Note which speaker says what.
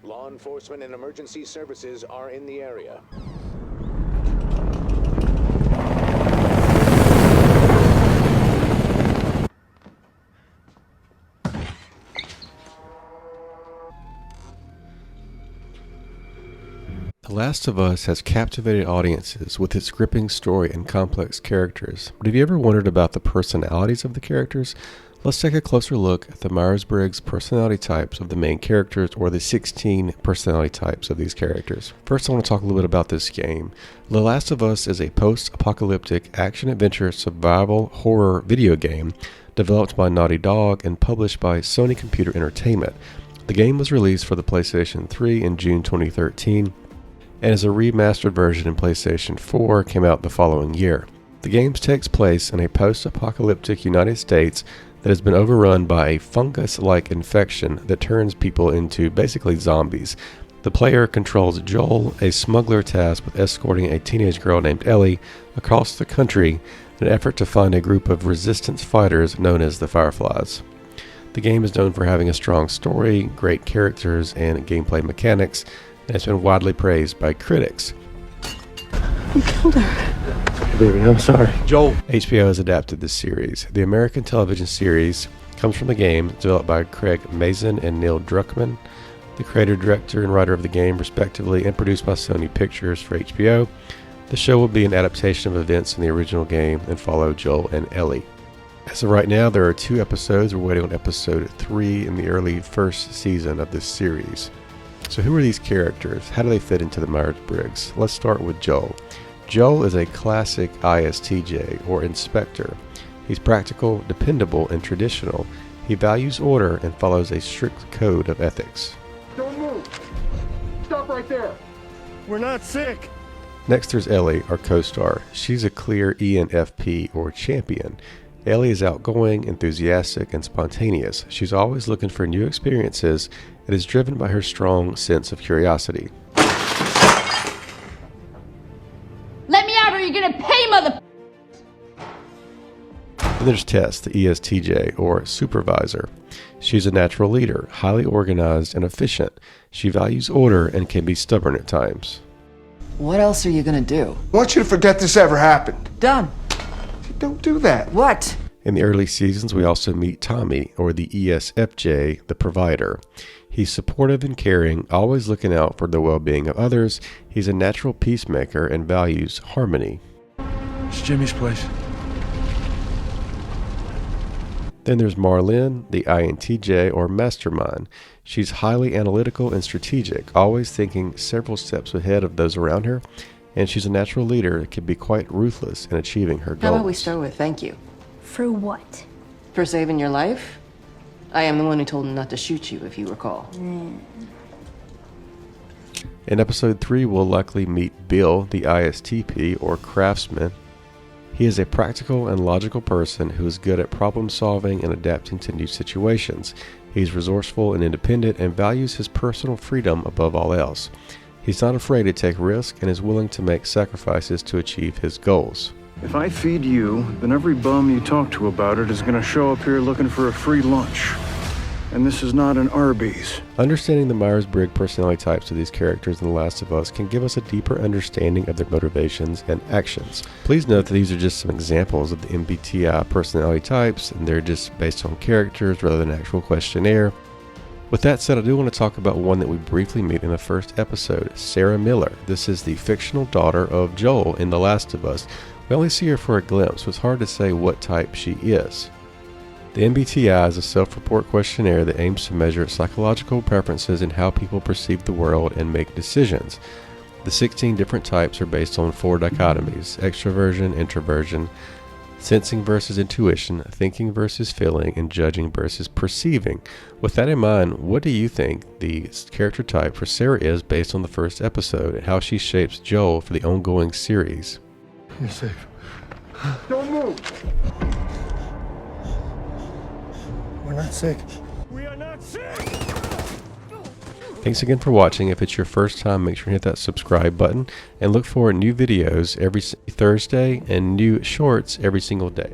Speaker 1: Law enforcement and emergency services are in the area.
Speaker 2: The Last of Us has captivated audiences with its gripping story and complex characters. But have you ever wondered about the personalities of the characters? Let's take a closer look at the Myers-Briggs personality types of the main characters, or the 16 personality types of these characters. First, I want to talk a little bit about this game. The Last of Us is a post-apocalyptic action-adventure survival horror video game developed by Naughty Dog and published by Sony Computer Entertainment. The game was released for the PlayStation 3 in June 2013, and as a remastered version in PlayStation 4 came out the following year. The game takes place in a post-apocalyptic United States that has been overrun by a fungus-like infection that turns people into basically zombies. The player controls Joel, a smuggler tasked with escorting a teenage girl named Ellie across the country in an effort to find a group of resistance fighters known as the Fireflies. The game is known for having a strong story, great characters, and gameplay mechanics, and it's been widely praised by critics.
Speaker 3: You killed her.
Speaker 4: Baby, I'm sorry.
Speaker 2: Joel. HBO has adapted this series. The American television series comes from the game, developed by Craig Mazin and Neil Druckmann, the creator, director, and writer of the game, respectively, and produced by Sony Pictures for HBO. The show will be an adaptation of events in the original game and follow Joel and Ellie. As of right now, there are 2 episodes. We're waiting on episode 3 in the early first season of this series. So who are these characters? How do they fit into the Myers-Briggs? Let's start with Joel. Joel is a classic ISTJ, or inspector. He's practical, dependable, and traditional. He values order and follows a strict code of ethics.
Speaker 4: Don't move! Stop right there! We're not sick!
Speaker 2: Next there's Ellie, our co-star. She's a clear ENFP, or champion. Ellie is outgoing, enthusiastic, and spontaneous. She's always looking for new experiences and is driven by her strong sense of curiosity.
Speaker 5: Let me out or you're gonna pay, mother...
Speaker 2: Then there's Tess, the ESTJ, or supervisor. She's a natural leader, highly organized and efficient. She values order and can be stubborn at times.
Speaker 3: What else are you gonna do?
Speaker 4: I want you to forget this ever happened.
Speaker 3: Done.
Speaker 4: Don't do that.
Speaker 3: What?
Speaker 2: In the early seasons, we also meet Tommy, or the ESFJ, the provider. He's supportive and caring, always looking out for the well-being of others. He's a natural peacemaker and values harmony.
Speaker 6: It's Jimmy's place.
Speaker 2: Then there's Marlene, the INTJ, or mastermind. She's highly analytical and strategic, always thinking several steps ahead of those around her, and she's a natural leader that can be quite ruthless in achieving her goals.
Speaker 3: How about we start with thank you?
Speaker 5: For what?
Speaker 3: For saving your life? I am the one who told him not to shoot you, if you recall.
Speaker 2: In episode 3, we'll likely meet Bill, the ISTP, or craftsman. He is a practical and logical person who is good at problem solving and adapting to new situations. He's resourceful and independent and values his personal freedom above all else. He's not afraid to take risks and is willing to make sacrifices to achieve his goals.
Speaker 6: If I feed you, then every bum you talk to about it is going to show up here looking for a free lunch. And this is not an Arby's.
Speaker 2: Understanding the Myers-Briggs personality types of these characters in The Last of Us can give us a deeper understanding of their motivations and actions. Please note that these are just some examples of the MBTI personality types, and they're just based on characters rather than an actual questionnaire. With that said, I do want to talk about one that we briefly meet in the first episode, Sarah Miller. This is the fictional daughter of Joel in The Last of Us. We only see her for a glimpse, so it's hard to say what type she is. The MBTI is a self-report questionnaire that aims to measure psychological preferences in how people perceive the world and make decisions. The 16 different types are based on 4 dichotomies: extroversion, introversion, sensing versus intuition, thinking versus feeling, and judging versus perceiving. With that in mind, what do you think the character type for Sarah is based on the first episode and how she shapes Joel for the ongoing series?
Speaker 6: You're safe.
Speaker 4: Don't move! We're not sick.
Speaker 6: We are not sick!
Speaker 2: Thanks again for watching. If it's your first time, make sure to hit that subscribe button and look for new videos every Thursday and new shorts every single day.